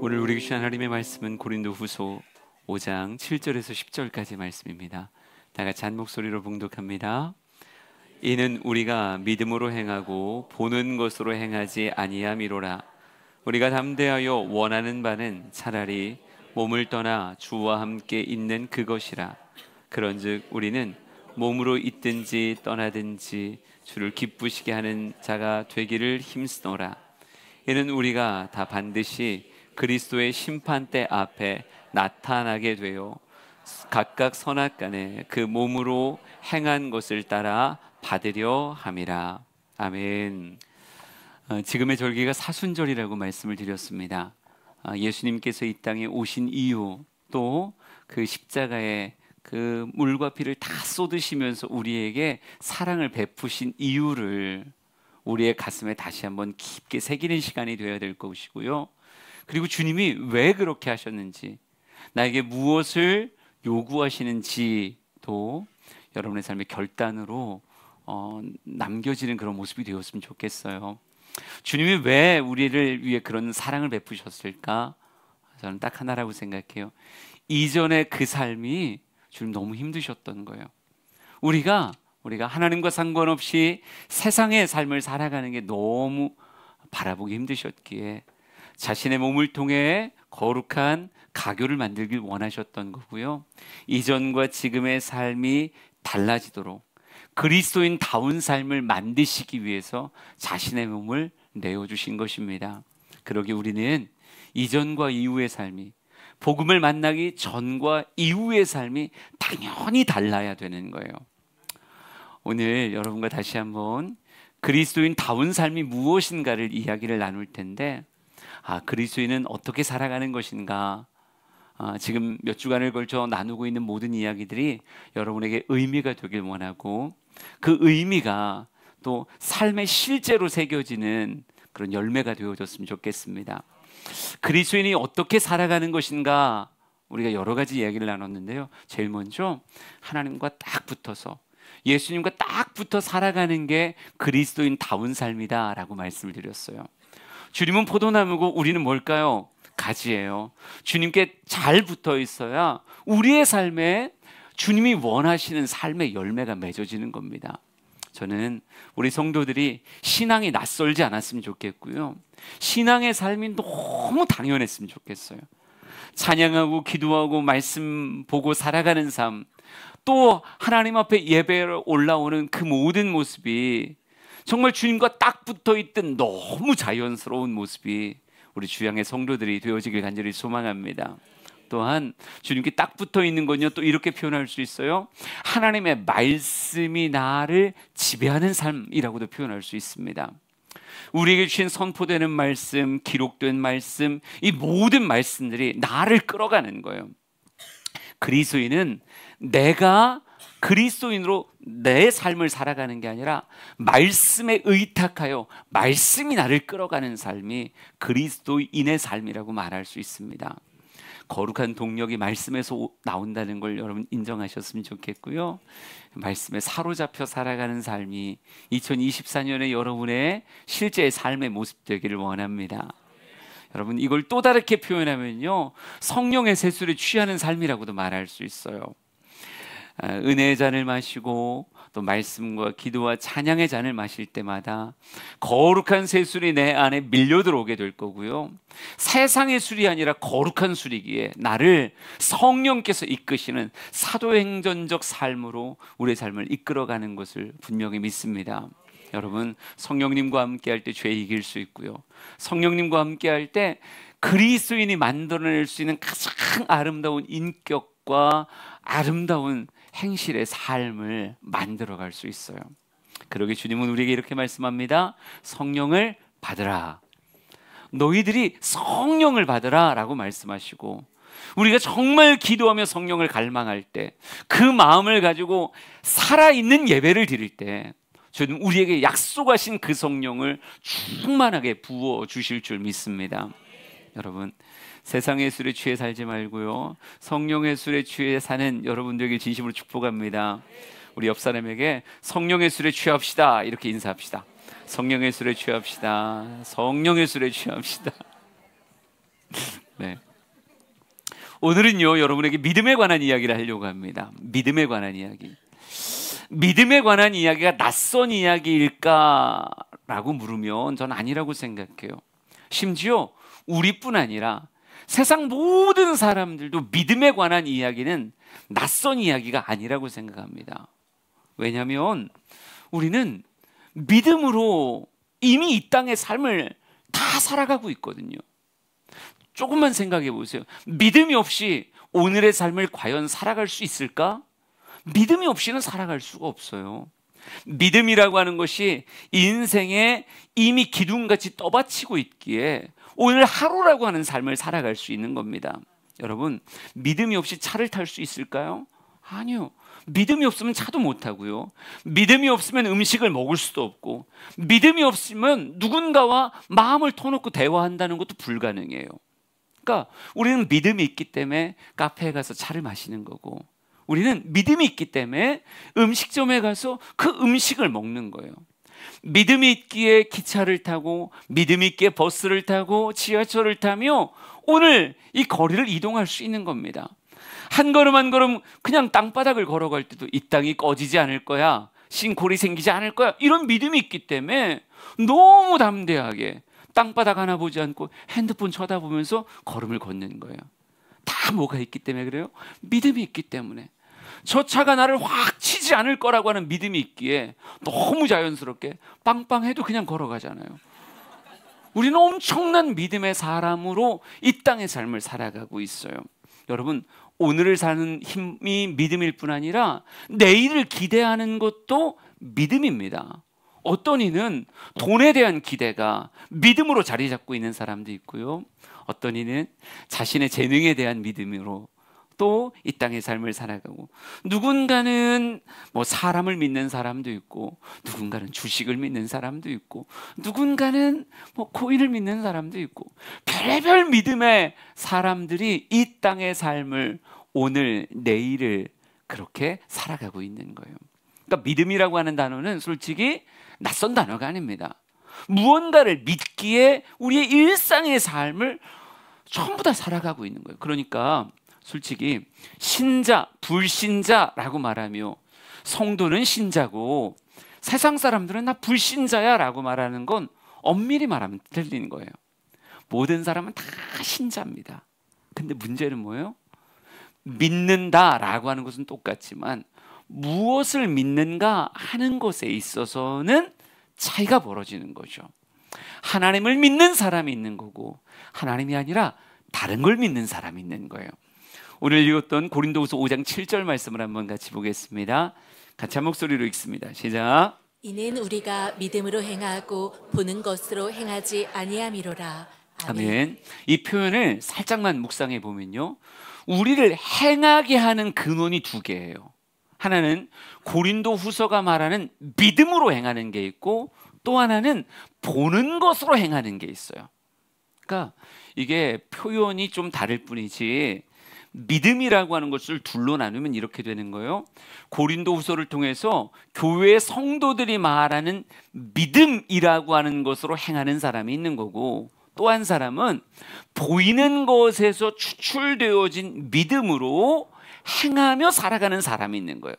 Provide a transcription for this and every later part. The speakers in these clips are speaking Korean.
오늘 우리에게 주신 하나님의 말씀은 고린도후서 5장 7절에서 10절까지 말씀입니다. 다 같이 한 목소리로 봉독합니다. 이는 우리가 믿음으로 행하고 보는 것으로 행하지 아니함이로라. 우리가 담대하여 원하는 바는 차라리 몸을 떠나 주와 함께 있는 그것이라. 그런즉 우리는 몸으로 있든지 떠나든지 주를 기쁘시게 하는 자가 되기를 힘쓰노라. 이는 우리가 다 반드시 그리스도의 심판대 앞에 나타나게 되어 각각 선악간에 그 몸으로 행한 것을 따라 받으려 함이라. 아멘. 지금의 절기가 사순절이라고 말씀을 드렸습니다. 예수님께서 이 땅에 오신 이유, 또 그 십자가에 그 물과 피를 다 쏟으시면서 우리에게 사랑을 베푸신 이유를 우리의 가슴에 다시 한번 깊게 새기는 시간이 되어야 될 것이고요. 그리고 주님이 왜 그렇게 하셨는지, 나에게 무엇을 요구하시는지도 여러분의 삶의 결단으로 남겨지는 그런 모습이 되었으면 좋겠어요. 주님이 왜 우리를 위해 그런 사랑을 베푸셨을까? 저는 딱 하나라고 생각해요. 이전의 그 삶이 주님 너무 힘드셨던 거예요. 우리가 하나님과 상관없이 세상의 삶을 살아가는 게 너무 바라보기 힘드셨기에 자신의 몸을 통해 거룩한 가교를 만들길 원하셨던 거고요. 이전과 지금의 삶이 달라지도록 그리스도인다운 삶을 만드시기 위해서 자신의 몸을 내어주신 것입니다. 그러기 우리는 이전과 이후의 삶이, 복음을 만나기 전과 이후의 삶이 당연히 달라야 되는 거예요. 오늘 여러분과 다시 한번 그리스도인다운 삶이 무엇인가를 이야기를 나눌 텐데, 그리스도인은 어떻게 살아가는 것인가? 지금 몇 주간을 걸쳐 나누고 있는 모든 이야기들이 여러분에게 의미가 되길 원하고, 그 의미가 또 삶의 실제로 새겨지는 그런 열매가 되어졌으면 좋겠습니다. 그리스도인이 어떻게 살아가는 것인가? 우리가 여러 가지 이야기를 나눴는데요. 제일 먼저 하나님과 딱 붙어서, 예수님과 딱 붙어 살아가는 게 그리스도인다운 삶이다라고 말씀을 드렸어요. 주님은 포도나무고 우리는 뭘까요? 가지예요. 주님께 잘 붙어 있어야 우리의 삶에 주님이 원하시는 삶의 열매가 맺어지는 겁니다. 저는 우리 성도들이 신앙이 낯설지 않았으면 좋겠고요. 신앙의 삶이 너무 당연했으면 좋겠어요. 찬양하고 기도하고 말씀 보고 살아가는 삶, 또 하나님 앞에 예배로 올라오는 그 모든 모습이 정말 주님과 딱 붙어있던 너무 자연스러운 모습이 우리 주양의 성도들이 되어지길 간절히 소망합니다. 또한 주님께 딱 붙어있는 건요, 또 이렇게 표현할 수 있어요. 하나님의 말씀이 나를 지배하는 삶이라고도 표현할 수 있습니다. 우리에게 주신 선포되는 말씀, 기록된 말씀, 이 모든 말씀들이 나를 끌어가는 거예요. 그리스도인은 내가 그리스도인으로 내 삶을 살아가는 게 아니라 말씀에 의탁하여 말씀이 나를 끌어가는 삶이 그리스도인의 삶이라고 말할 수 있습니다. 거룩한 동력이 말씀에서 나온다는 걸 여러분 인정하셨으면 좋겠고요. 말씀에 사로잡혀 살아가는 삶이 2024년에 여러분의 실제 삶의 모습 되기를 원합니다. 여러분, 이걸 또 다르게 표현하면요, 성령의 세수를 취하는 삶이라고도 말할 수 있어요. 은혜의 잔을 마시고 또 말씀과 기도와 찬양의 잔을 마실 때마다 거룩한 새술이 내 안에 밀려 들어오게 될 거고요. 세상의 술이 아니라 거룩한 술이기에 나를 성령께서 이끄시는 사도행전적 삶으로 우리의 삶을 이끌어가는 것을 분명히 믿습니다. 여러분, 성령님과 함께 할 때 죄 이길 수 있고요. 성령님과 함께 할 때 그리스도인이 만들어낼 수 있는 가장 아름다운 인격과 아름다운 행실의 삶을 만들어갈 수 있어요. 그러기 주님은 우리에게 이렇게 말씀합니다. 성령을 받으라. 너희들이 성령을 받으라 라고 말씀하시고, 우리가 정말 기도하며 성령을 갈망할 때, 그 마음을 가지고 살아있는 예배를 드릴 때 주님 우리에게 약속하신 그 성령을 충만하게 부어주실 줄 믿습니다. 여러분, 세상의 술에 취해 살지 말고요, 성령의 술에 취해 사는 여러분들에게 진심으로 축복합니다. 우리 옆 사람에게 성령의 술에 취합시다 이렇게 인사합시다. 성령의 술에 취합시다. 성령의 술에 취합시다. 네. 네. 오늘은요, 여러분에게 믿음에 관한 이야기를 하려고 합니다. 믿음에 관한 이야기. 믿음에 관한 이야기가 낯선 이야기일까라고 물으면 전 아니라고 생각해요. 심지어 우리뿐 아니라 세상 모든 사람들도 믿음에 관한 이야기는 낯선 이야기가 아니라고 생각합니다. 왜냐하면 우리는 믿음으로 이미 이 땅의 삶을 다 살아가고 있거든요. 조금만 생각해 보세요. 믿음이 없이 오늘의 삶을 과연 살아갈 수 있을까? 믿음이 없이는 살아갈 수가 없어요. 믿음이라고 하는 것이 인생에 이미 기둥같이 떠받치고 있기에 오늘 하루라고 하는 삶을 살아갈 수 있는 겁니다. 여러분, 믿음이 없이 차를 탈 수 있을까요? 아니요. 믿음이 없으면 차도 못 타고요. 믿음이 없으면 음식을 먹을 수도 없고, 믿음이 없으면 누군가와 마음을 터놓고 대화한다는 것도 불가능해요. 그러니까 우리는 믿음이 있기 때문에 카페에 가서 차를 마시는 거고, 우리는 믿음이 있기 때문에 음식점에 가서 그 음식을 먹는 거예요. 믿음이 있기에 기차를 타고, 믿음이 있기에 버스를 타고, 지하철을 타며 오늘 이 거리를 이동할 수 있는 겁니다. 한 걸음 한 걸음 그냥 땅바닥을 걸어갈 때도 이 땅이 꺼지지 않을 거야, 싱크홀이 생기지 않을 거야, 이런 믿음이 있기 때문에 너무 담대하게 땅바닥 하나 보지 않고 핸드폰 쳐다보면서 걸음을 걷는 거예요. 다 뭐가 있기 때문에 그래요? 믿음이 있기 때문에. 저 차가 나를 확 치지 않을 거라고 하는 믿음이 있기에 너무 자연스럽게 빵빵해도 그냥 걸어가잖아요. 우리는 엄청난 믿음의 사람으로 이 땅의 삶을 살아가고 있어요. 여러분, 오늘을 사는 힘이 믿음일 뿐 아니라 내일을 기대하는 것도 믿음입니다. 어떤 이는 돈에 대한 기대가 믿음으로 자리 잡고 있는 사람도 있고요. 어떤 이는 자신의 재능에 대한 믿음으로 또 이 땅의 삶을 살아가고, 누군가는 뭐 사람을 믿는 사람도 있고, 누군가는 주식을 믿는 사람도 있고, 누군가는 뭐 코인을 믿는 사람도 있고, 별별 믿음의 사람들이 이 땅의 삶을 오늘 내일을 그렇게 살아가고 있는 거예요. 그러니까 믿음이라고 하는 단어는 솔직히 낯선 단어가 아닙니다. 무언가를 믿기에 우리의 일상의 삶을 전부 다 살아가고 있는 거예요. 그러니까 솔직히 신자, 불신자라고 말하며 성도는 신자고 세상 사람들은 나 불신자야 라고 말하는 건 엄밀히 말하면 틀린 거예요. 모든 사람은 다 신자입니다. 근데 문제는 뭐예요? 믿는다라고 하는 것은 똑같지만 무엇을 믿는가 하는 것에 있어서는 차이가 벌어지는 거죠. 하나님을 믿는 사람이 있는 거고, 하나님이 아니라 다른 걸 믿는 사람이 있는 거예요. 오늘 읽었던 고린도후서 5장 7절 말씀을 한번 같이 보겠습니다. 같이 한 목소리로 읽습니다. 시작. 이는 우리가 믿음으로 행하고 보는 것으로 행하지 아니함이로라. 아멘. 이 표현을 살짝만 묵상해 보면요, 우리를 행하게 하는 근원이 두 개예요. 하나는 고린도후서가 말하는 믿음으로 행하는 게 있고, 또 하나는 보는 것으로 행하는 게 있어요. 그러니까 이게 표현이 좀 다를 뿐이지, 믿음이라고 하는 것을 둘로 나누면 이렇게 되는 거예요. 고린도후서를 통해서 교회 성도들이 말하는 믿음이라고 하는 것으로 행하는 사람이 있는 거고, 또 한 사람은 보이는 것에서 추출되어진 믿음으로 행하며 살아가는 사람이 있는 거예요.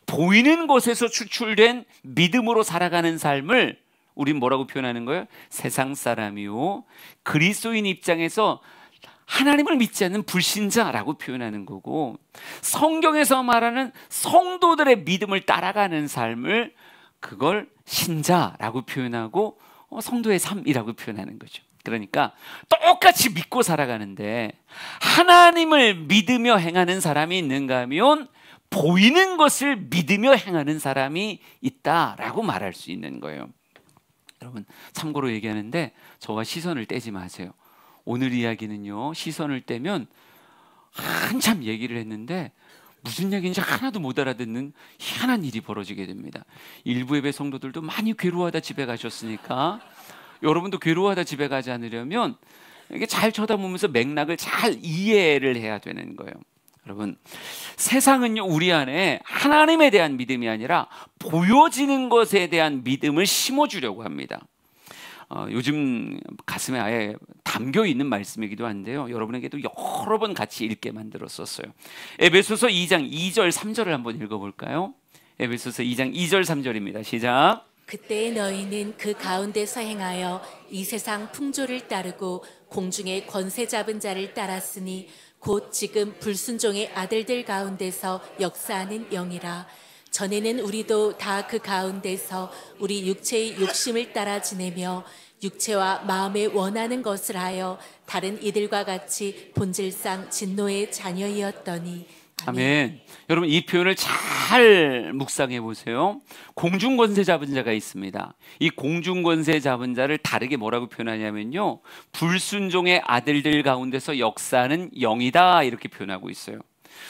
보이는 것에서 추출된 믿음으로 살아가는 삶을 우린 뭐라고 표현하는 거예요? 세상 사람이요, 그리스도인 입장에서 하나님을 믿지 않는 불신자라고 표현하는 거고, 성경에서 말하는 성도들의 믿음을 따라가는 삶을 그걸 신자라고 표현하고 성도의 삶이라고 표현하는 거죠. 그러니까 똑같이 믿고 살아가는데 하나님을 믿으며 행하는 사람이 있는가 하면 보이는 것을 믿으며 행하는 사람이 있다라고 말할 수 있는 거예요. 여러분, 참고로 얘기하는데 저와 시선을 떼지 마세요. 오늘 이야기는요, 시선을 떼면 한참 얘기를 했는데 무슨 얘기인지 하나도 못 알아듣는 희한한 일이 벌어지게 됩니다. 일부 예배 성도들도 많이 괴로워하다 집에 가셨으니까 여러분도 괴로워하다 집에 가지 않으려면 이게 잘 쳐다보면서 맥락을 잘 이해를 해야 되는 거예요. 여러분, 세상은요, 우리 안에 하나님에 대한 믿음이 아니라 보여지는 것에 대한 믿음을 심어주려고 합니다. 요즘 가슴에 아예 담겨 있는 말씀이기도 한데요. 여러분에게도 여러 번 같이 읽게 만들었었어요. 에베소서 2장 2절 3절을 한번 읽어볼까요? 에베소서 2장 2절 3절입니다. 시작. 그때 너희는 그 가운데서 행하여 이 세상 풍조를 따르고 공중의 권세 잡은 자를 따랐으니 곧 지금 불순종의 아들들 가운데서 역사하는 영이라. 전에는 우리도 다 그 가운데서 우리 육체의 욕심을 따라 지내며 육체와 마음에 원하는 것을 하여 다른 이들과 같이 본질상 진노의 자녀이었더니. 아멘. 여러분 이 표현을 잘 묵상해 보세요. 공중권세 잡은 자가 있습니다. 이 공중권세 잡은 자를 다르게 뭐라고 표현하냐면요, 불순종의 아들들 가운데서 역사하는 영이다, 이렇게 표현하고 있어요.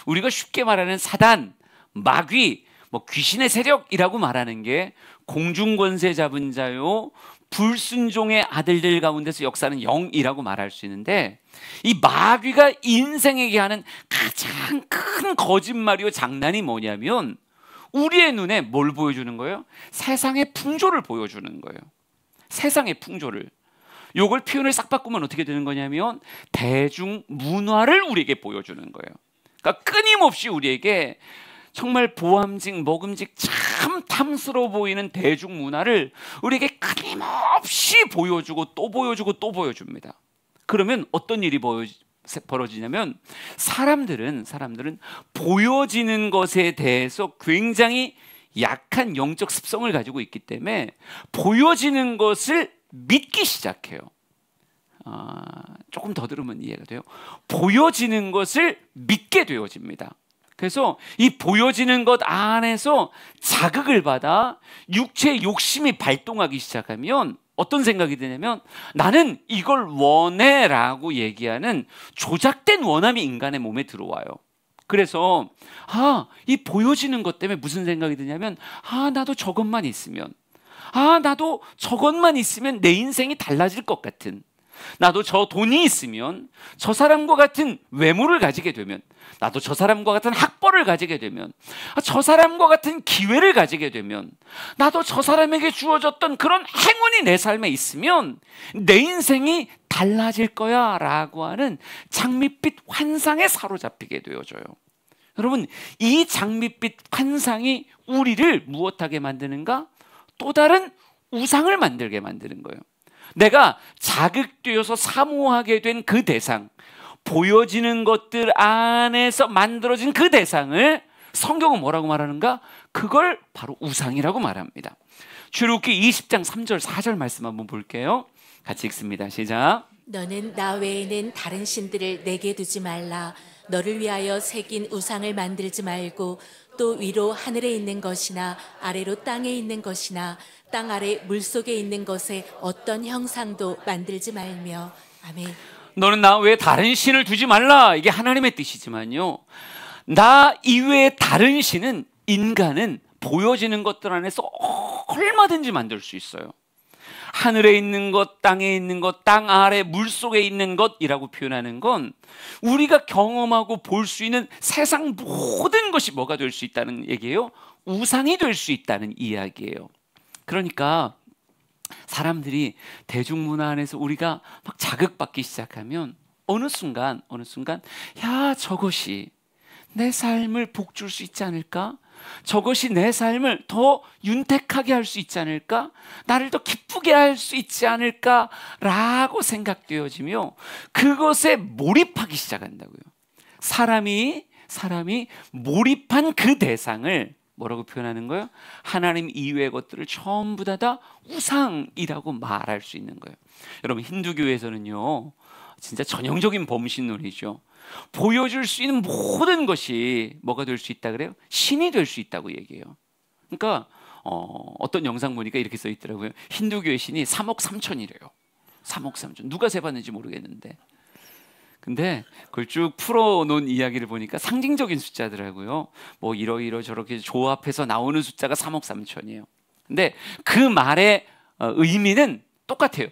우리가 쉽게 말하는 사단, 마귀, 귀신의 세력이라고 말하는 게 공중권세 잡은 자요, 불순종의 아들들 가운데서 역사하는 영이라고 말할 수 있는데, 이 마귀가 인생에게 하는 가장 큰 거짓말이요 장난이 뭐냐면 우리의 눈에 뭘 보여주는 거예요? 세상의 풍조를 보여주는 거예요. 세상의 풍조를. 요걸 표현을 싹 바꾸면 어떻게 되는 거냐면 대중문화를 우리에게 보여주는 거예요. 그러니까 끊임없이 우리에게 정말 보암직, 먹음직, 참 탐스러워 보이는 대중문화를 우리에게 끊임없이 보여주고 또 보여주고 또 보여줍니다. 그러면 어떤 일이 벌어지냐면 사람들은 보여지는 것에 대해서 굉장히 약한 영적 습성을 가지고 있기 때문에 보여지는 것을 믿기 시작해요. 조금 더 들으면 이해가 돼요. 보여지는 것을 믿게 되어집니다. 그래서 이 보여지는 것 안에서 자극을 받아 육체의 욕심이 발동하기 시작하면 어떤 생각이 드냐면 나는 이걸 원해 라고 얘기하는 조작된 원함이 인간의 몸에 들어와요. 그래서 이 보여지는 것 때문에 무슨 생각이 드냐면 나도 저것만 있으면 내 인생이 달라질 것 같은, 나도 저 돈이 있으면, 저 사람과 같은 외모를 가지게 되면, 나도 저 사람과 같은 학벌을 가지게 되면, 저 사람과 같은 기회를 가지게 되면, 나도 저 사람에게 주어졌던 그런 행운이 내 삶에 있으면 내 인생이 달라질 거야 라고 하는 장밋빛 환상에 사로잡히게 되어져요. 여러분, 이 장밋빛 환상이 우리를 무엇하게 만드는가? 또 다른 우상을 만들게 만드는 거예요. 내가 자극되어서 사모하게 된 그 대상, 보여지는 것들 안에서 만들어진 그 대상을 성경은 뭐라고 말하는가? 그걸 바로 우상이라고 말합니다. 출애굽기 20장 3절 4절 말씀 한번 볼게요. 같이 읽습니다. 시작. 너는 나 외에는 다른 신들을 내게 두지 말라. 너를 위하여 새긴 우상을 만들지 말고 또 위로 하늘에 있는 것이나 아래로 땅에 있는 것이나 땅 아래 물속에 있는 것에 어떤 형상도 만들지 말며. 아멘. 너는 나 외에 다른 신을 두지 말라, 이게 하나님의 뜻이지만요, 나 이외에 다른 신은 인간은 보여지는 것들 안에서 얼마든지 만들 수 있어요. 하늘에 있는 것, 땅에 있는 것, 땅 아래 물속에 있는 것이라고 표현하는 건 우리가 경험하고 볼 수 있는 세상 모든 것이 뭐가 될 수 있다는 얘기예요? 우상이 될 수 있다는 이야기예요. 그러니까 사람들이 대중문화 안에서 우리가 막 자극받기 시작하면 어느 순간 야, 저것이 내 삶을 복줄 수 있지 않을까? 저것이 내 삶을 더 윤택하게 할 수 있지 않을까? 나를 더 기쁘게 할 수 있지 않을까? 라고 생각되어지며 그것에 몰입하기 시작한다고요. 사람이 몰입한 그 대상을 뭐라고 표현하는 거예요? 하나님 이외의 것들을 전부 다 우상이라고 말할 수 있는 거예요. 여러분, 힌두교에서는요, 진짜 전형적인 범신론이죠. 보여줄 수 있는 모든 것이 뭐가 될 수 있다 그래요? 신이 될 수 있다고 얘기해요. 그러니까 어떤 영상 보니까 이렇게 써 있더라고요. 힌두교의 신이 3억 3천이래요. 3억 3천. 누가 세봤는지 모르겠는데. 근데 그걸 쭉 풀어놓은 이야기를 보니까 상징적인 숫자더라고요. 뭐 이러이러 저렇게 조합해서 나오는 숫자가 3억 3천이에요. 근데 그 말의 의미는 똑같아요.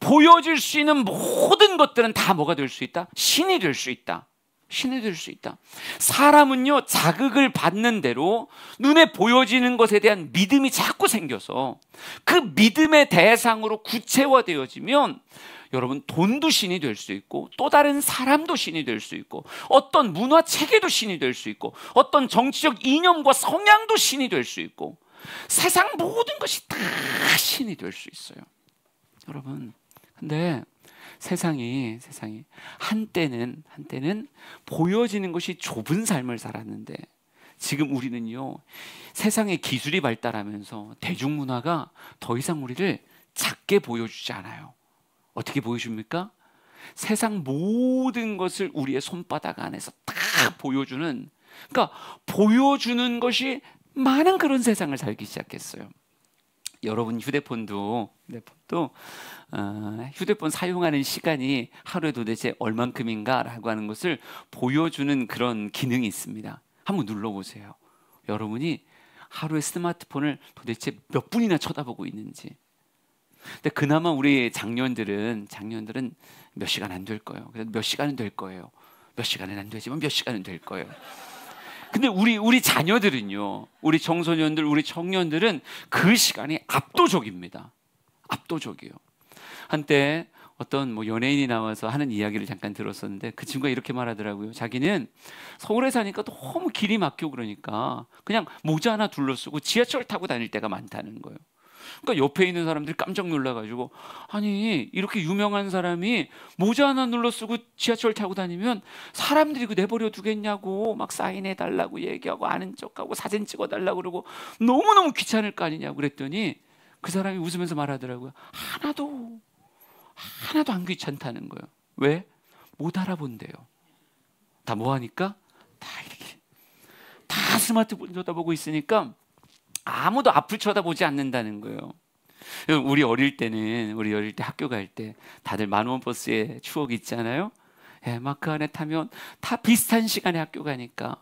보여줄 수 있는 모든 것들은 다 뭐가 될 수 있다? 신이 될 수 있다. 신이 될 수 있다. 사람은요, 자극을 받는 대로 눈에 보여지는 것에 대한 믿음이 자꾸 생겨서 그 믿음의 대상으로 구체화되어지면 여러분, 돈도 신이 될 수 있고 또 다른 사람도 신이 될 수 있고 어떤 문화 체계도 신이 될 수 있고 어떤 정치적 이념과 성향도 신이 될 수 있고 세상 모든 것이 다 신이 될 수 있어요. 여러분, 근데 세상이 한때는 보여지는 것이 좁은 삶을 살았는데 지금 우리는요, 세상의 기술이 발달하면서 대중문화가 더 이상 우리를 작게 보여주지 않아요. 어떻게 보여줍니까? 세상 모든 것을 우리의 손바닥 안에서 다 보여주는, 그러니까 보여주는 것이 많은 그런 세상을 살기 시작했어요. 여러분 휴대폰 사용하는 시간이 하루에 도대체 얼만큼인가라고 하는 것을 보여주는 그런 기능이 있습니다. 한번 눌러보세요. 여러분이 하루에 스마트폰을 도대체 몇 분이나 쳐다보고 있는지. 근데 그나마 우리 장년들은 몇 시간 안 될 거예요. 그래도 몇 시간은 될 거예요. 몇 시간은 안 되지만 몇 시간은 될 거예요. 근데 우리 자녀들은요, 우리 청소년들, 우리 청년들은 그 시간이 압도적입니다. 압도적이에요. 한때 어떤 연예인이 나와서 하는 이야기를 잠깐 들었었는데 그 친구가 이렇게 말하더라고요. 자기는 서울에 사니까 너무 길이 막히고 그러니까 그냥 모자 하나 둘러쓰고 지하철 타고 다닐 때가 많다는 거예요. 그러니까 옆에 있는 사람들이 깜짝 놀라가지고, 아니 이렇게 유명한 사람이 모자 하나 눌러쓰고 지하철 타고 다니면 사람들이 그 내버려 두겠냐고 막 사인해달라고 얘기하고 아는 척하고 사진 찍어달라고 그러고 너무너무 귀찮을 거 아니냐고 그랬더니 그 사람이 웃으면서 말하더라고요. 하나도 안 귀찮다는 거예요. 왜? 못 알아본대요. 다 뭐하니까? 다 이렇게 다 스마트폰 쳐다보고 있으니까 아무도 앞을 쳐다보지 않는다는 거예요. 우리 어릴 때 학교 갈 때 다들 만원 버스에 추억이 있잖아요. 예, 막 그 안에 타면 다 비슷한 시간에 학교 가니까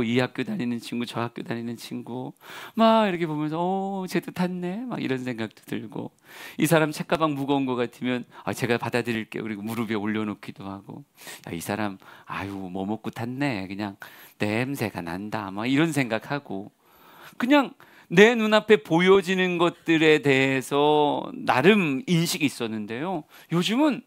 이 학교 다니는 친구 저 학교 다니는 친구 막 이렇게 보면서 쟤도 탔네 막 이런 생각도 들고, 이 사람 책가방 무거운 거 같으면 제가 받아드릴게요 그리고 무릎에 올려놓기도 하고, 야, 이 사람 뭐 먹고 탔네 그냥 냄새가 난다 막 이런 생각하고, 그냥 내 눈앞에 보여지는 것들에 대해서 나름 인식이 있었는데요, 요즘은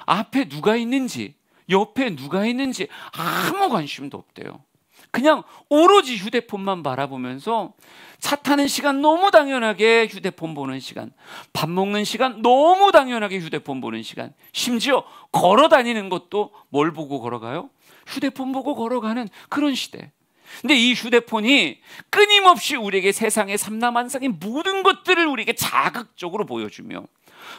앞에 누가 있는지 옆에 누가 있는지 아무 관심도 없대요. 그냥 오로지 휴대폰만 바라보면서 차 타는 시간 너무 당연하게 휴대폰 보는 시간, 밥 먹는 시간 너무 당연하게 휴대폰 보는 시간, 심지어 걸어 다니는 것도 뭘 보고 걸어가요? 휴대폰 보고 걸어가는 그런 시대. 근데 이 휴대폰이 끊임없이 우리에게 세상의 삼라만상의 모든 것들을 우리에게 자극적으로 보여주며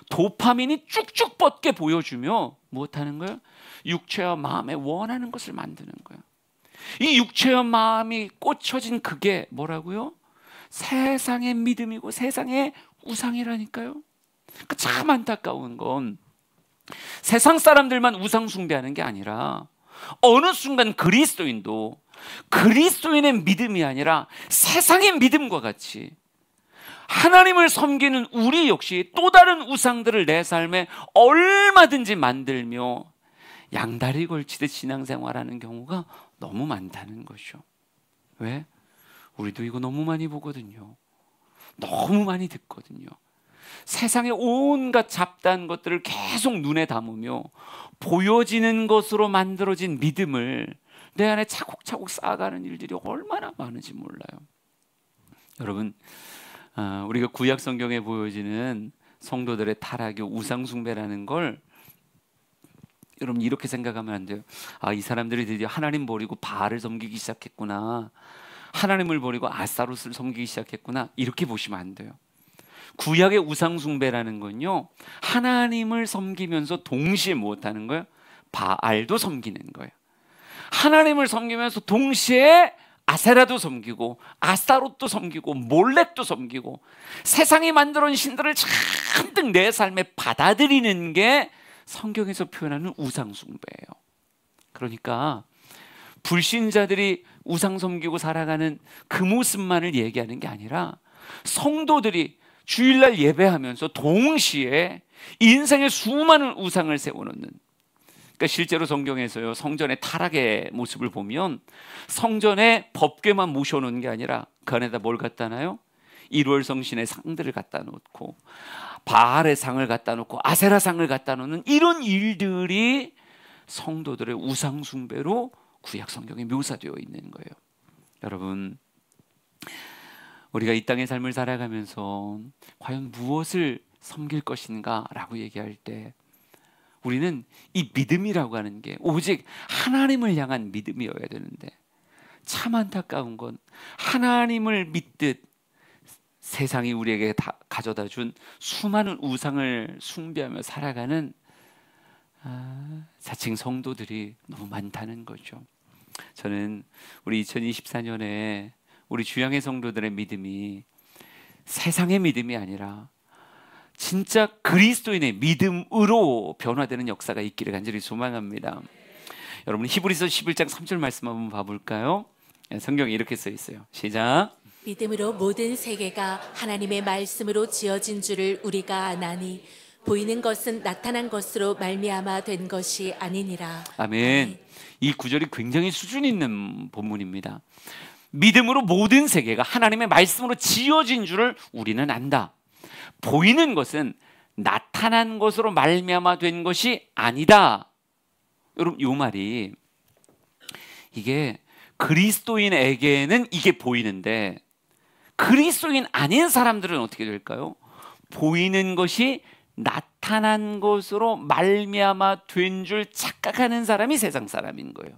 도파민이 쭉쭉 뻗게 보여주며 무엇하는 거예요? 육체와 마음에 원하는 것을 만드는 거예요. 이 육체와 마음이 꽂혀진 그게 뭐라고요? 세상의 믿음이고 세상의 우상이라니까요. 참 안타까운 건 세상 사람들만 우상 숭배하는 게 아니라 어느 순간 그리스도인도 그리스도인의 믿음이 아니라 세상의 믿음과 같이 하나님을 섬기는 우리 역시 또 다른 우상들을 내 삶에 얼마든지 만들며 양다리 걸치듯 신앙생활하는 경우가 너무 많다는 것이죠. 왜? 우리도 이거 너무 많이 보거든요. 너무 많이 듣거든요. 세상의 온갖 잡다한 것들을 계속 눈에 담으며 보여지는 것으로 만들어진 믿음을 내 안에 차곡차곡 쌓아가는 일들이 얼마나 많은지 몰라요. 여러분, 우리가 구약 성경에 보여지는 성도들의 타락이 우상 숭배라는 걸 여러분 이렇게 생각하면 안 돼요. 이 사람들이 드디어 하나님 버리고 바알을 섬기기 시작했구나, 하나님을 버리고 아스타롯을 섬기기 시작했구나, 이렇게 보시면 안 돼요. 구약의 우상 숭배라는 건요, 하나님을 섬기면서 동시에 무엇하는 거예요? 바알도 섬기는 거예요. 하나님을 섬기면서 동시에 아세라도 섬기고 아스타롯도 섬기고 몰렉도 섬기고 세상이 만들어낸 신들을 잔뜩 내 삶에 받아들이는 게 성경에서 표현하는 우상 숭배예요. 그러니까 불신자들이 우상 섬기고 살아가는 그 모습만을 얘기하는 게 아니라 성도들이 주일날 예배하면서 동시에 인생의 수많은 우상을 세워놓는 그러니까 실제로 성경에서요, 성전의 타락의 모습을 보면 성전에 법궤만 모셔놓은 게 아니라 그 안에다 뭘 갖다 놔요? 일월성신의 상들을 갖다 놓고 바알의 상을 갖다 놓고 아세라 상을 갖다 놓는 이런 일들이 성도들의 우상 숭배로 구약 성경에 묘사되어 있는 거예요. 여러분, 우리가 이 땅의 삶을 살아가면서 과연 무엇을 섬길 것인가 라고 얘기할 때 우리는 이 믿음이라고 하는 게 오직 하나님을 향한 믿음이어야 되는데, 참 안타까운 건 하나님을 믿듯 세상이 우리에게 다 가져다 준 수많은 우상을 숭배하며 살아가는 자칭 성도들이 너무 많다는 거죠. 저는 우리 2024년에 우리 주양의 성도들의 믿음이 세상의 믿음이 아니라 진짜 그리스도인의 믿음으로 변화되는 역사가 있기를 간절히 소망합니다. 여러분, 히브리서 11장 3절 말씀 한번 봐볼까요? 성경에 이렇게 써 있어요. 시작. 믿음으로 모든 세계가 하나님의 말씀으로 지어진 줄을 우리가 아나니 보이는 것은 나타난 것으로 말미암아 된 것이 아니니라. 아멘. 이 구절이 굉장히 수준 있는 본문입니다. 믿음으로 모든 세계가 하나님의 말씀으로 지어진 줄을 우리는 안다. 보이는 것은 나타난 것으로 말미암아 된 것이 아니다. 여러분, 이 말이 이게 그리스도인에게는 이게 보이는데 그리스도인 아닌 사람들은 어떻게 될까요? 보이는 것이 나타난 것으로 말미암아 된 줄 착각하는 사람이 세상 사람인 거예요.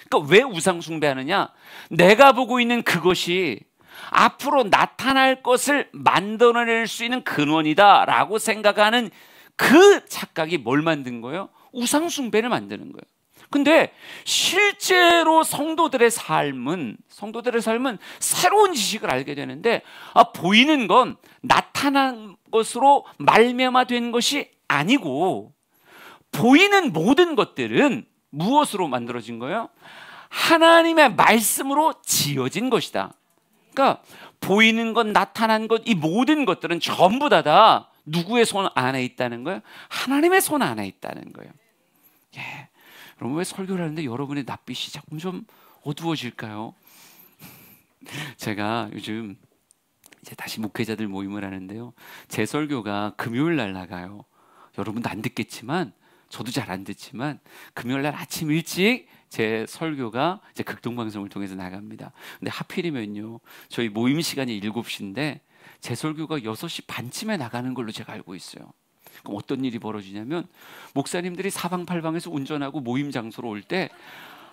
그러니까 왜 우상 숭배하느냐? 내가 보고 있는 그것이 앞으로 나타날 것을 만들어낼 수 있는 근원이다 라고 생각하는 그 착각이 뭘 만든 거예요? 우상 숭배를 만드는 거예요. 근데 실제로 성도들의 삶은 새로운 지식을 알게 되는데, 보이는 건 나타난 것으로 말미암아 된 것이 아니고 보이는 모든 것들은 무엇으로 만들어진 거예요? 하나님의 말씀으로 지어진 것이다. 그러니까 보이는 것, 나타난 것, 이 모든 것들은 전부 다 누구의 손 안에 있다는 거예요? 하나님의 손 안에 있다는 거예요. 예. 여러분, 왜 설교를 하는데 여러분의 낯빛이 자꾸 좀 어두워질까요? 제가 요즘 이제 다시 목회자들 모임을 하는데요, 제 설교가 금요일 날 나가요. 여러분도 안 듣겠지만, 저도 잘 안 듣지만 금요일 날 아침 일찍 제 설교가 이제 극동방송을 통해서 나갑니다. 근데 하필이면요, 저희 모임 시간이 7시인데 제 설교가 6시 반쯤에 나가는 걸로 제가 알고 있어요. 그럼 어떤 일이 벌어지냐면, 목사님들이 사방팔방에서 운전하고 모임 장소로 올 때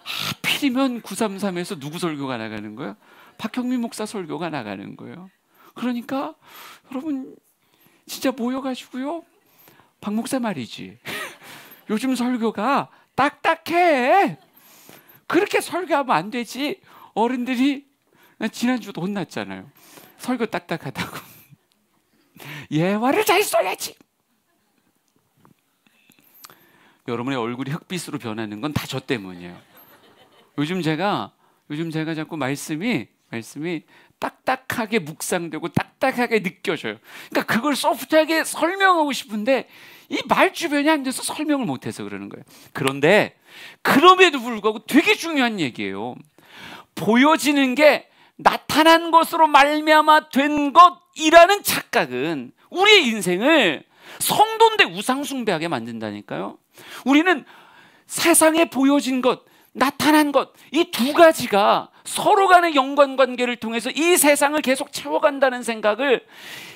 하필이면 933에서 누구 설교가 나가는 거예요? 박형민 목사 설교가 나가는 거예요. 그러니까 여러분 진짜 모여가지고요, 박 목사 말이지 요즘 설교가 딱딱해. 그렇게 설교하면 안 되지. 어른들이 지난주도 혼났잖아요. 설교 딱딱하다고. 예화를 잘 써야지. 여러분의 얼굴이 흑빛으로 변하는 건 다 저 때문이에요. 요즘 제가 자꾸 말씀이 딱딱하게 묵상되고 딱딱하게 느껴져요. 그러니까 그걸 소프트하게 설명하고 싶은데 이 말 주변이 안 돼서 설명을 못해서 그러는 거예요. 그런데 그럼에도 불구하고 되게 중요한 얘기예요. 보여지는 게 나타난 것으로 말미암아 된 것이라는 착각은 우리의 인생을 성도인데 우상 숭배하게 만든다니까요. 우리는 세상에 보여진 것, 나타난 것, 이 두 가지가 서로 간의 연관관계를 통해서 이 세상을 계속 채워간다는 생각을,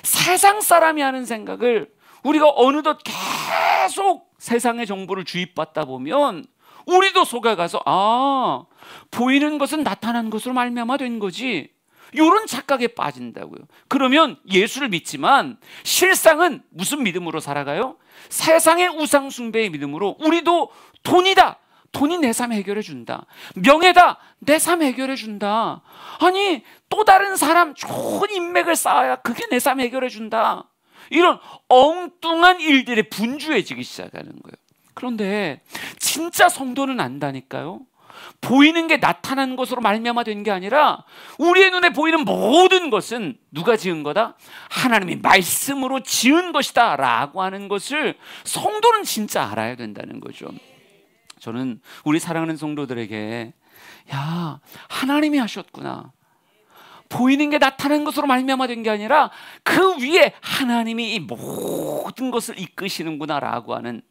세상 사람이 하는 생각을 우리가 어느덧 계속 세상의 정보를 주입받다 보면 우리도 속아가서 보이는 것은 나타난 것으로 말미암아 된 거지, 이런 착각에 빠진다고요. 그러면 예수를 믿지만 실상은 무슨 믿음으로 살아가요? 세상의 우상 숭배의 믿음으로. 우리도 돈이다, 돈이 내 삶 해결해 준다. 명예다, 내 삶 해결해 준다. 아니, 또 다른 사람 좋은 인맥을 쌓아야 그게 내 삶 해결해 준다. 이런 엉뚱한 일들에 분주해지기 시작하는 거예요. 그런데 진짜 성도는 안다니까요. 보이는 게 나타난 것으로 말미암아 된 게 아니라 우리의 눈에 보이는 모든 것은 누가 지은 거다? 하나님이 말씀으로 지은 것이다 라고 하는 것을 성도는 진짜 알아야 된다는 거죠. 저는 우리 사랑하는 성도들에게 야, 하나님이 하셨구나, 보이는 게 나타난 것으로 말미암아 된 게 아니라 그 위에 하나님이 이 모든 것을 이끄시는구나 라고 하는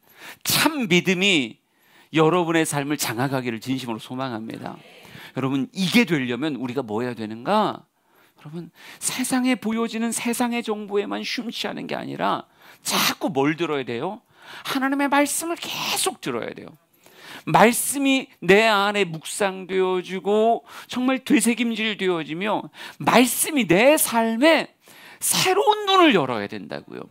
참 믿음이 여러분의 삶을 장악하기를 진심으로 소망합니다. 여러분, 이게 되려면 우리가 뭐 해야 되는가? 여러분, 세상에 보여지는 세상의 정보에만 심취하는 게 아니라 자꾸 뭘 들어야 돼요? 하나님의 말씀을 계속 들어야 돼요. 말씀이 내 안에 묵상되어지고 정말 되새김질 되어지며 말씀이 내 삶에 새로운 눈을 열어야 된다고요.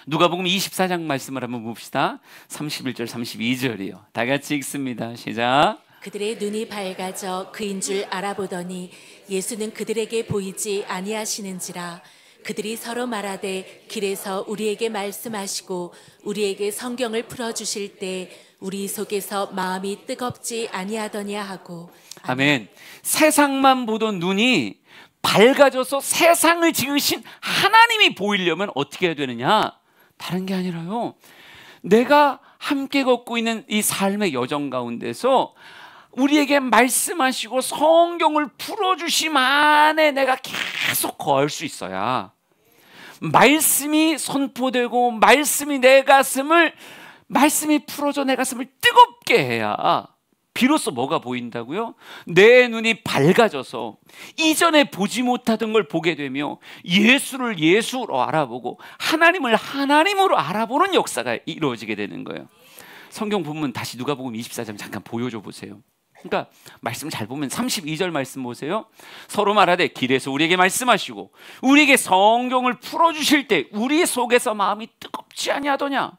누가복음 24장 말씀을 한번 봅시다. 31절 32절이요. 다 같이 읽습니다. 시작. 그들의 눈이 밝아져 그인 줄 알아보더니 예수는 그들에게 보이지 아니하시는지라. 그들이 서로 말하되 길에서 우리에게 말씀하시고 우리에게 성경을 풀어주실 때 우리 속에서 마음이 뜨겁지 아니하더냐 하고. 아멘. 세상만 보던 눈이 밝아져서 세상을 지으신 하나님이 보이려면 어떻게 해야 되느냐? 다른 게 아니라요, 내가 함께 걷고 있는 이 삶의 여정 가운데서 우리에게 말씀하시고 성경을 풀어주심 안에 내가 계속 거할 수 있어야, 말씀이 선포되고 말씀이 말씀이 풀어져 내 가슴을 뜨겁게 해야 비로소 뭐가 보인다고요? 내 눈이 밝아져서 이전에 보지 못하던 걸 보게 되며 예수를 예수로 알아보고 하나님을 하나님으로 알아보는 역사가 이루어지게 되는 거예요. 성경 본문 다시 누가복음 24장 잠깐 보여줘 보세요. 그러니까 말씀 잘 보면 32절 말씀 보세요. 서로 말하되 길에서 우리에게 말씀하시고 우리에게 성경을 풀어주실 때 우리 속에서 마음이 뜨겁지 아니하더냐.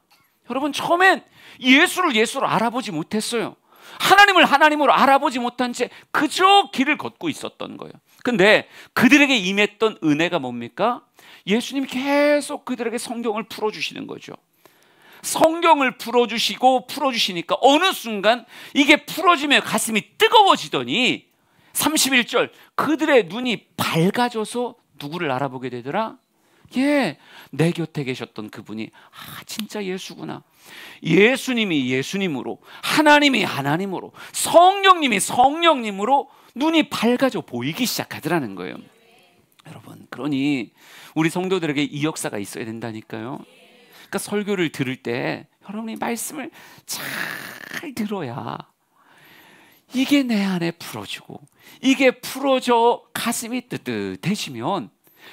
여러분, 처음엔 예수를 예수로 알아보지 못했어요. 하나님을 하나님으로 알아보지 못한 채 그저 길을 걷고 있었던 거예요. 근데 그들에게 임했던 은혜가 뭡니까? 예수님이 계속 그들에게 성경을 풀어주시는 거죠. 성경을 풀어주시니까 어느 순간 이게 풀어지며 가슴이 뜨거워지더니 31절 그들의 눈이 밝아져서 누구를 알아보게 되더라? 내 곁에 계셨던 그분이 진짜 예수구나. 예수님이 예수님으로, 하나님이 하나님으로, 성령님이 성령님으로 눈이 밝아져 보이기 시작하더라는 거예요. 여러분, 그러니 우리 성도들에게 이 역사가 있어야 된다니까요. 그러니까 설교를 들을 때 여러분이 말씀을 잘 들어야 이게 내 안에 풀어지고 이게 풀어져 가슴이 뜨뜻해지면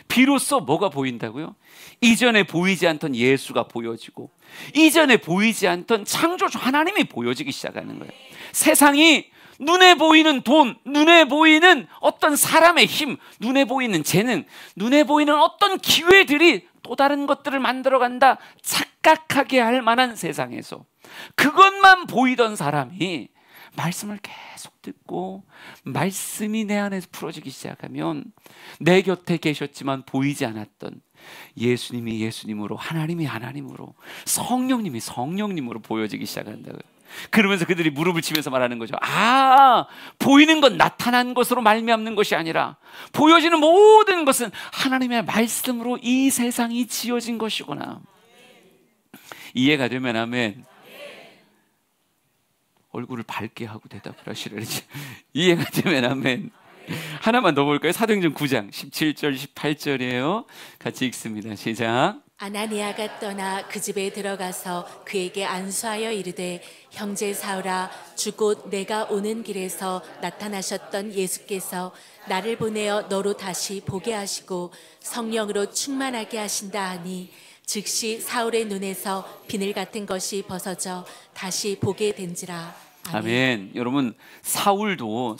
비로소 뭐가 보인다고요? 이전에 보이지 않던 예수가 보여지고 이전에 보이지 않던 창조주 하나님이 보여지기 시작하는 거예요. 세상이 눈에 보이는 돈, 눈에 보이는 어떤 사람의 힘, 눈에 보이는 재능, 눈에 보이는 어떤 기회들이 또 다른 것들을 만들어간다 착각하게 할 만한 세상에서 그것만 보이던 사람이 말씀을 계속 듣고 말씀이 내 안에서 풀어지기 시작하면 내 곁에 계셨지만 보이지 않았던 예수님이 예수님으로, 하나님이 하나님으로, 성령님이 성령님으로 보여지기 시작한다고요. 그러면서 그들이 무릎을 치면서 말하는 거죠. 보이는 건 나타난 것으로 말미암는 것이 아니라 보여지는 모든 것은 하나님의 말씀으로 이 세상이 지어진 것이구나. 이해가 되면 아멘. 얼굴을 밝게 하고 대답을 하시려지. 이해가 되면 아멘. 하나만 더 볼까요? 사도행전 9장 17절 18절이에요. 같이 읽습니다. 시작. 아나니아가 떠나 그 집에 들어가서 그에게 안수하여 이르되 형제 사울아, 주 곧 내가 오는 길에서 나타나셨던 예수께서 나를 보내어 너로 다시 보게 하시고 성령으로 충만하게 하신다 하니 즉시 사울의 눈에서 비늘 같은 것이 벗어져 다시 보게 된지라. 아멘. 여러분, 사울도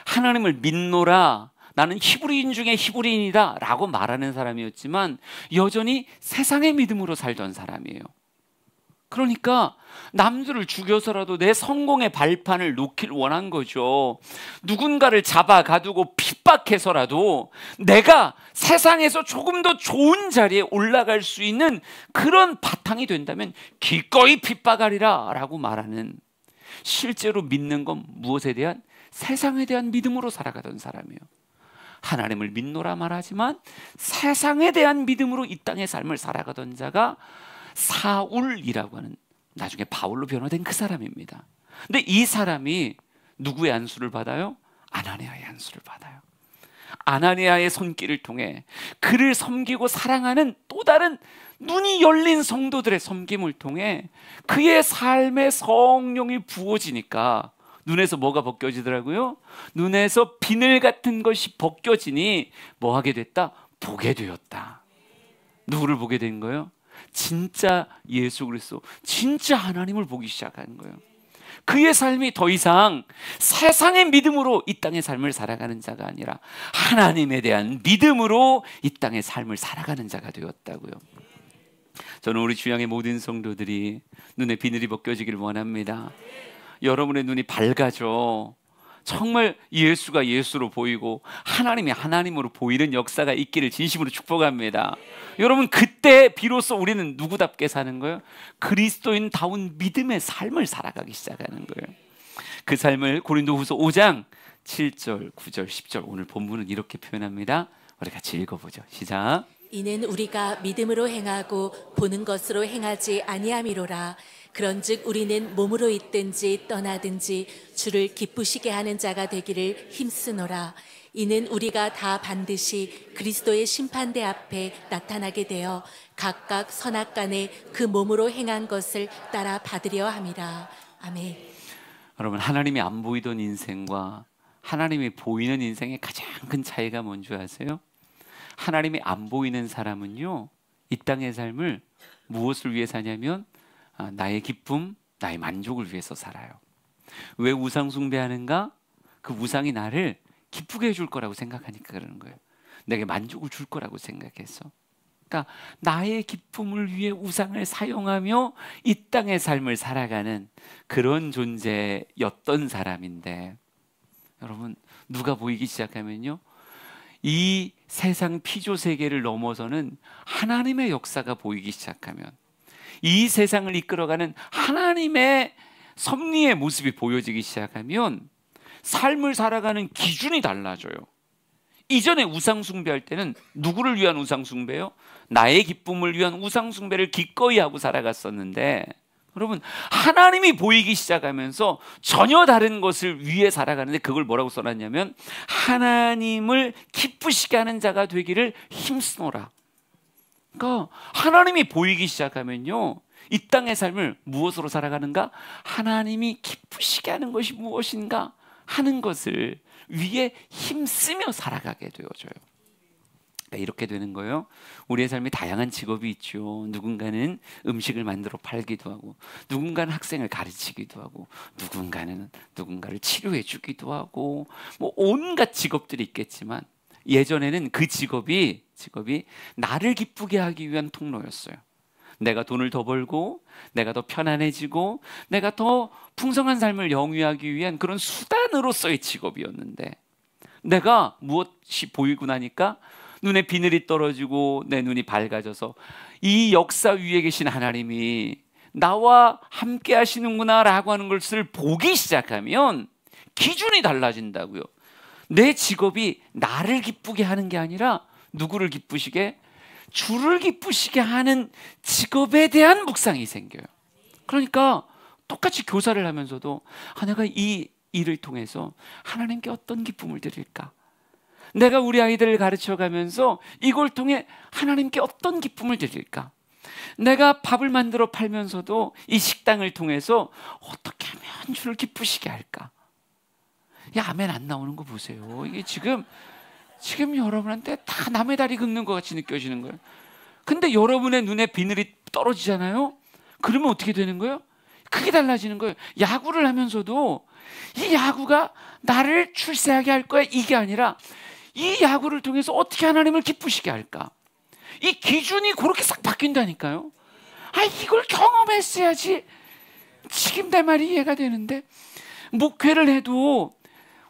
하나님을 믿노라, 나는 히브리인 중에 히브리인이다 라고 말하는 사람이었지만 여전히 세상의 믿음으로 살던 사람이에요. 그러니까 남들을 죽여서라도 내 성공의 발판을 놓길 원한 거죠. 누군가를 잡아 가두고 핍박해서라도 내가 세상에서 조금 더 좋은 자리에 올라갈 수 있는 그런 바탕이 된다면 기꺼이 핍박하리라 라고 말하는, 실제로 믿는 건 무엇에 대한? 세상에 대한 믿음으로 살아가던 사람이에요. 하나님을 믿노라 말하지만 세상에 대한 믿음으로 이 땅의 삶을 살아가던 자가 사울이라고 하는 나중에 바울로 변화된 그 사람입니다. 근데 이 사람이 누구의 안수를 받아요? 아나니아의 안수를 받아요. 아나니아의 손길을 통해 그를 섬기고 사랑하는 또 다른 눈이 열린 성도들의 섬김을 통해 그의 삶에 성령이 부어지니까 눈에서 뭐가 벗겨지더라고요? 눈에서 비늘 같은 것이 벗겨지니 뭐 하게 됐다? 보게 되었다. 누구를 보게 된 거예요? 진짜 예수 그리스도, 진짜 하나님을 보기 시작하는 거예요. 그의 삶이 더 이상 세상의 믿음으로 이 땅의 삶을 살아가는 자가 아니라 하나님에 대한 믿음으로 이 땅의 삶을 살아가는 자가 되었다고요. 저는 우리 주양의 모든 성도들이 눈에 비늘이 벗겨지기를 원합니다. 여러분의 눈이 밝아져 정말 예수가 예수로 보이고 하나님이 하나님으로 보이는 역사가 있기를 진심으로 축복합니다. 여러분, 그때 비로소 우리는 누구답게 사는 거예요? 그리스도인다운 믿음의 삶을 살아가기 시작하는 거예요. 그 삶을 고린도후서 5장 7절, 9절, 10절 오늘 본문은 이렇게 표현합니다. 우리 같이 읽어보죠. 시작. 이는 우리가 믿음으로 행하고 보는 것으로 행하지 아니함이로라. 그런즉 우리는 몸으로 있든지 떠나든지 주를 기쁘시게 하는 자가 되기를 힘쓰노라. 이는 우리가 다 반드시 그리스도의 심판대 앞에 나타나게 되어 각각 선악간에 그 몸으로 행한 것을 따라 받으려 함이라. 아멘. 여러분, 하나님이 안 보이던 인생과 하나님이 보이는 인생의 가장 큰 차이가 뭔지 아세요? 하나님이 안 보이는 사람은요, 이 땅의 삶을 무엇을 위해 사냐면 나의 기쁨, 나의 만족을 위해서 살아요. 왜 우상 숭배하는가? 그 우상이 나를 기쁘게 해줄 거라고 생각하니까 그러는 거예요. 내게 만족을 줄 거라고 생각해서. 그러니까 나의 기쁨을 위해 우상을 사용하며 이 땅의 삶을 살아가는 그런 존재였던 사람인데, 여러분, 누가 보이기 시작하면요, 이 세상 피조 세계를 넘어서는 하나님의 역사가 보이기 시작하면, 이 세상을 이끌어가는 하나님의 섭리의 모습이 보여지기 시작하면 삶을 살아가는 기준이 달라져요. 이전에 우상 숭배할 때는 누구를 위한 우상 숭배요? 나의 기쁨을 위한 우상 숭배를 기꺼이 하고 살아갔었는데, 여러분, 하나님이 보이기 시작하면서 전혀 다른 것을 위해 살아가는데, 그걸 뭐라고 써놨냐면 하나님을 기쁘시게 하는 자가 되기를 힘쓰노라. 그러니까 하나님이 보이기 시작하면요, 이 땅의 삶을 무엇으로 살아가는가? 하나님이 기쁘시게 하는 것이 무엇인가 하는 것을 위해 힘쓰며 살아가게 되어져요. 그러니까 이렇게 되는 거예요. 우리의 삶에 다양한 직업이 있죠. 누군가는 음식을 만들어 팔기도 하고, 누군가는 학생을 가르치기도 하고, 누군가는 누군가를 치료해 주기도 하고, 뭐 온갖 직업들이 있겠지만, 예전에는 그 직업이 나를 기쁘게 하기 위한 통로였어요. 내가 돈을 더 벌고, 내가 더 편안해지고, 내가 더 풍성한 삶을 영위하기 위한 그런 수단으로서의 직업이었는데, 내가 무엇이 보이고 나니까 눈에 비늘이 떨어지고 내 눈이 밝아져서 이 역사 위에 계신 하나님이 나와 함께 하시는구나 라고 하는 것을 보기 시작하면 기준이 달라진다고요. 내 직업이 나를 기쁘게 하는 게 아니라 누구를 기쁘시게? 주를 기쁘시게 하는 직업에 대한 묵상이 생겨요. 그러니까 똑같이 교사를 하면서도 내가 이 일을 통해서 하나님께 어떤 기쁨을 드릴까? 내가 우리 아이들을 가르쳐가면서 이걸 통해 하나님께 어떤 기쁨을 드릴까? 내가 밥을 만들어 팔면서도 이 식당을 통해서 어떻게 하면 주를 기쁘시게 할까? 야, 아멘 안 나오는 거 보세요. 이게 지금 여러분한테 다 남의 다리 긁는 것 같이 느껴지는 거예요. 근데 여러분의 눈에 비늘이 떨어지잖아요. 그러면 어떻게 되는 거예요? 크게 달라지는 거예요. 야구를 하면서도 이 야구가 나를 출세하게 할 거야, 이게 아니라 이 야구를 통해서 어떻게 하나님을 기쁘시게 할까? 이 기준이 그렇게 싹 바뀐다니까요. 이걸 경험했어야지 지금 내 말이 이해가 되는데, 목회를 해도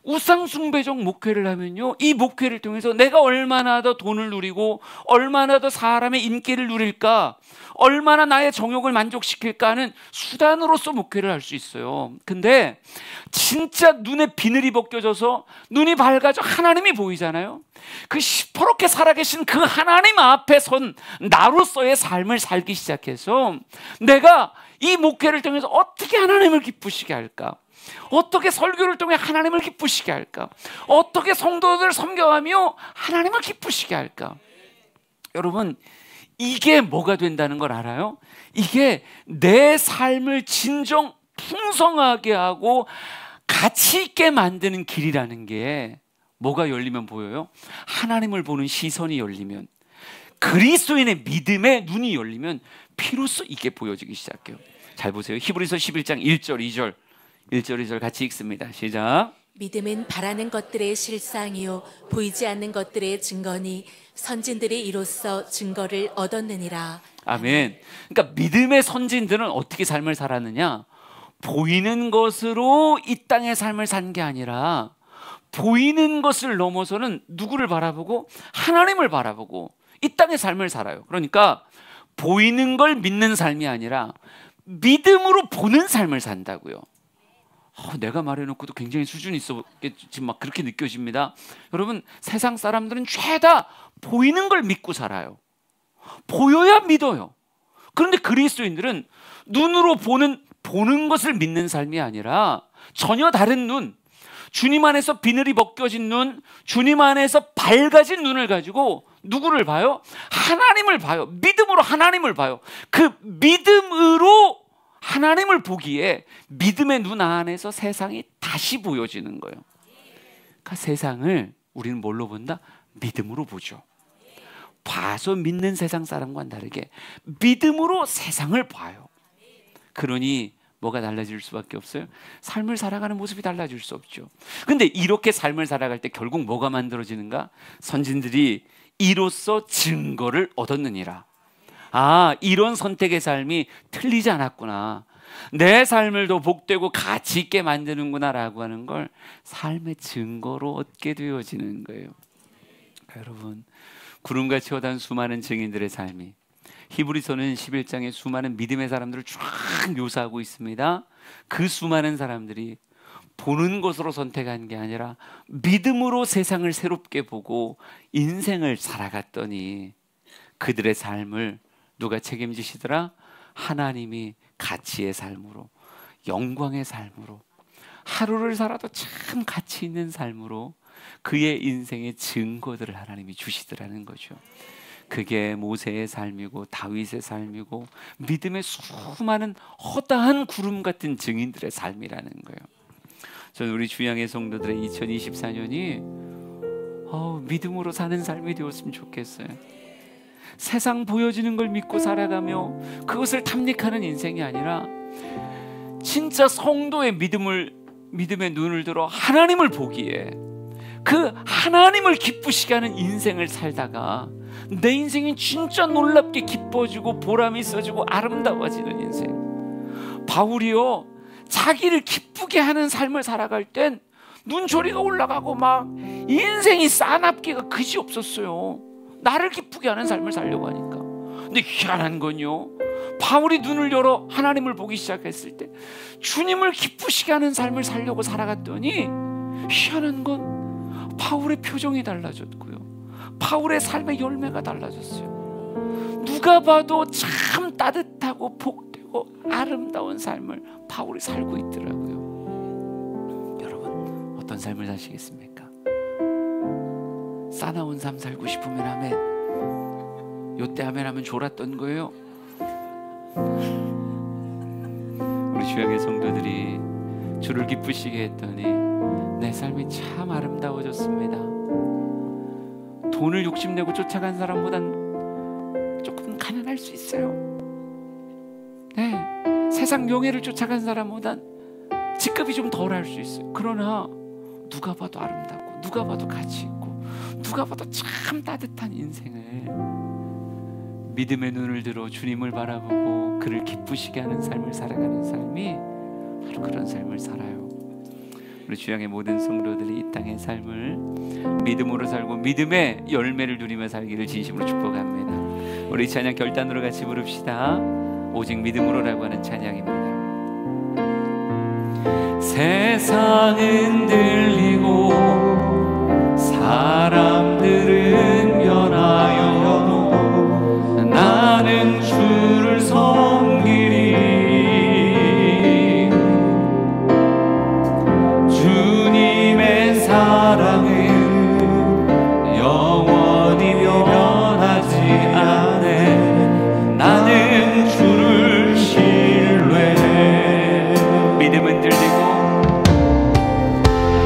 우상숭배적 목회를 하면요, 이 목회를 통해서 내가 얼마나 더 돈을 누리고 얼마나 더 사람의 인기를 누릴까, 얼마나 나의 정욕을 만족시킬까 하는 수단으로서 목회를 할 수 있어요. 근데 진짜 눈에 비늘이 벗겨져서 눈이 밝아져 하나님이 보이잖아요. 그 시퍼렇게 살아계신 그 하나님 앞에 선 나로서의 삶을 살기 시작해서 내가 이 목회를 통해서 어떻게 하나님을 기쁘시게 할까, 어떻게 설교를 통해 하나님을 기쁘시게 할까, 어떻게 성도들을 섬겨가며 하나님을 기쁘시게 할까. 여러분, 이게 뭐가 된다는 걸 알아요? 이게 내 삶을 진정 풍성하게 하고 가치 있게 만드는 길이라는 게 뭐가 열리면 보여요? 하나님을 보는 시선이 열리면, 그리스도인의 믿음의 눈이 열리면 비로소 이게 보여지기 시작해요. 잘 보세요. 히브리서 11장 1절 2절 1절 2절 같이 읽습니다. 시작. 믿음은 바라는 것들의 실상이요 보이지 않는 것들의 증거니 선진들이 이로써 증거를 얻었느니라. 아멘. 그러니까 믿음의 선진들은 어떻게 삶을 살았느냐? 보이는 것으로 이 땅의 삶을 산 게 아니라 보이는 것을 넘어서는 누구를 바라보고? 하나님을 바라보고 이 땅의 삶을 살아요. 그러니까 보이는 걸 믿는 삶이 아니라 믿음으로 보는 삶을 산다고요. 내가 말해놓고도 굉장히 수준이 있었겠지, 막 그렇게 느껴집니다. 여러분, 세상 사람들은 죄다 보이는 걸 믿고 살아요. 보여야 믿어요. 그런데 그리스도인들은 눈으로 보는 것을 믿는 삶이 아니라 전혀 다른 눈, 주님 안에서 비늘이 벗겨진 눈, 주님 안에서 밝아진 눈을 가지고 누구를 봐요? 하나님을 봐요. 믿음으로 하나님을 봐요. 그 믿음으로 하나님을 보기에 믿음의 눈 안에서 세상이 다시 보여지는 거예요. 그러니까 세상을 우리는 뭘로 본다? 믿음으로 보죠. 봐서 믿는 세상 사람과는 다르게 믿음으로 세상을 봐요. 그러니 뭐가 달라질 수밖에 없어요? 삶을 살아가는 모습이 달라질 수 없죠. 근데 이렇게 삶을 살아갈 때 결국 뭐가 만들어지는가? 선진들이 이로써 증거를 얻었느니라. 아, 이런 선택의 삶이 틀리지 않았구나, 내 삶을 더 복되고 가치 있게 만드는구나 라고 하는 걸 삶의 증거로 얻게 되어지는 거예요. 여러분, 구름같이 허다한 수많은 증인들의 삶이, 히브리서는 11장에 수많은 믿음의 사람들을 쫙 묘사하고 있습니다. 그 수많은 사람들이 보는 것으로 선택한 게 아니라 믿음으로 세상을 새롭게 보고 인생을 살아갔더니 그들의 삶을 누가 책임지시더라? 하나님이 가치의 삶으로, 영광의 삶으로, 하루를 살아도 참 가치 있는 삶으로 그의 인생의 증거들을 하나님이 주시더라는 거죠. 그게 모세의 삶이고 다윗의 삶이고 믿음의 수많은 허다한 구름 같은 증인들의 삶이라는 거예요. 저는 우리 주양의 성도들의 2024년이 믿음으로 사는 삶이 되었으면 좋겠어요. 세상 보여지는 걸 믿고 살아가며 그것을 탐닉하는 인생이 아니라 진짜 성도의 믿음의 눈을 들어 하나님을 보기에 그 하나님을 기쁘시게 하는 인생을 살다가 내 인생이 진짜 놀랍게 기뻐지고 보람이 있어지고 아름다워지는 인생. 바울이요, 자기를 기쁘게 하는 삶을 살아갈 땐 눈초리가 올라가고 막 인생이 싸납기가 그지 없었어요. 나를 기쁘게 하는 삶을 살려고 하니까. 근데 희한한 건요, 바울이 눈을 열어 하나님을 보기 시작했을 때 주님을 기쁘시게 하는 삶을 살려고 살아갔더니 희한한 건 바울의 표정이 달라졌고요, 바울의 삶의 열매가 달라졌어요. 누가 봐도 참 따뜻하고 복되고 아름다운 삶을 바울이 살고 있더라고요. 여러분, 어떤 삶을 사시겠습니까? 싸나운 삶 살고 싶으면 아멘. 요때 아멘 하면 졸았던 거예요. 우리 주양의 성도들이 주를 기쁘시게 했더니 내 삶이 참 아름다워졌습니다. 돈을 욕심내고 쫓아간 사람보단 조금 가난할 수 있어요. 네, 세상 명예를 쫓아간 사람보단 직급이 좀 덜할 수 있어요. 그러나 누가 봐도 아름답고 누가 봐도 가치 있고 누가 봐도 참 따뜻한 인생을 믿음의 눈을 들어 주님을 바라보고 그를 기쁘시게 하는 삶을 살아가는 삶이 바로 그런 삶을 살아요. 우리 주양의 모든 성도들이 이 땅의 삶을 믿음으로 살고 믿음의 열매를 누리며 살기를 진심으로 축복합니다. 우리 이 찬양 결단으로 같이 부릅시다. 오직 믿음으로라고 하는 찬양입니다. 세상은 들리고 사람들은 변하여도 나는 주를 섬기리. 주님의 사랑은 영원히 변하지 않네. 나는 주를 신뢰해. 믿음은 들리고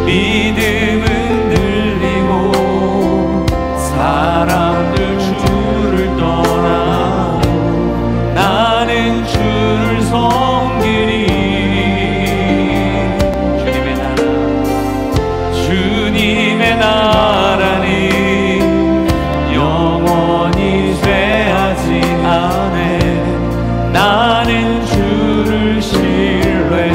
믿음은 들리고 사람들 주를 떠나 나는 주를 섬기리. 주님의 나라니 영원히 쇠하지 않네. 나는 주를 신뢰해.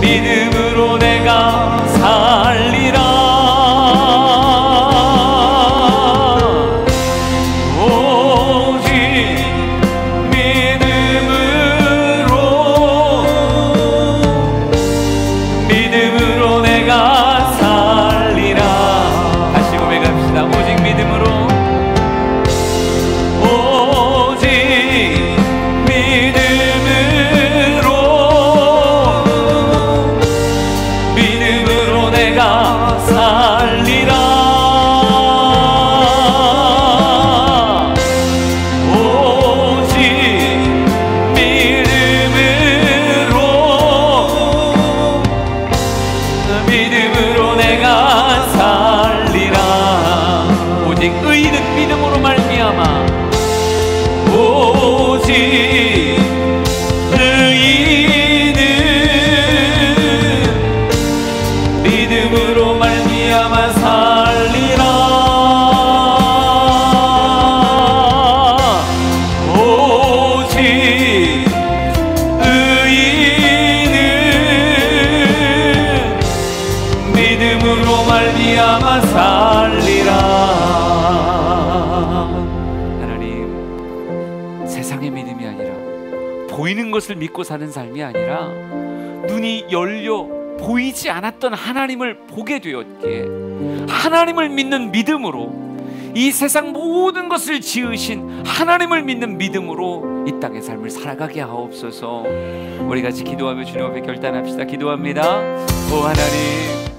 믿음으로 내가 살리라. 오직 믿음으로 내가 살리라. 다시 고백합시다. 오직 믿음으로 내가 살리라. 오직 믿음으로 내가 살리라. 오직 의인은 믿음으로 말미암아. 오직 믿음으로 말미암아 살리라. 오직 의인은 믿음으로 말미암아 살리라. 하나님, 세상의 믿음이 아니라 보이는 것을 믿고 사는 삶이 아니라 눈이 열려 보이지 않았던 하나님을 보게 되었기에 하나님을 믿는 믿음으로, 이 세상 모든 것을 지으신 하나님을 믿는 믿음으로 이 땅의 삶을 살아가게 하옵소서. 우리 같이 기도하며 주님 앞에 결단합시다. 기도합니다. 오 하나님,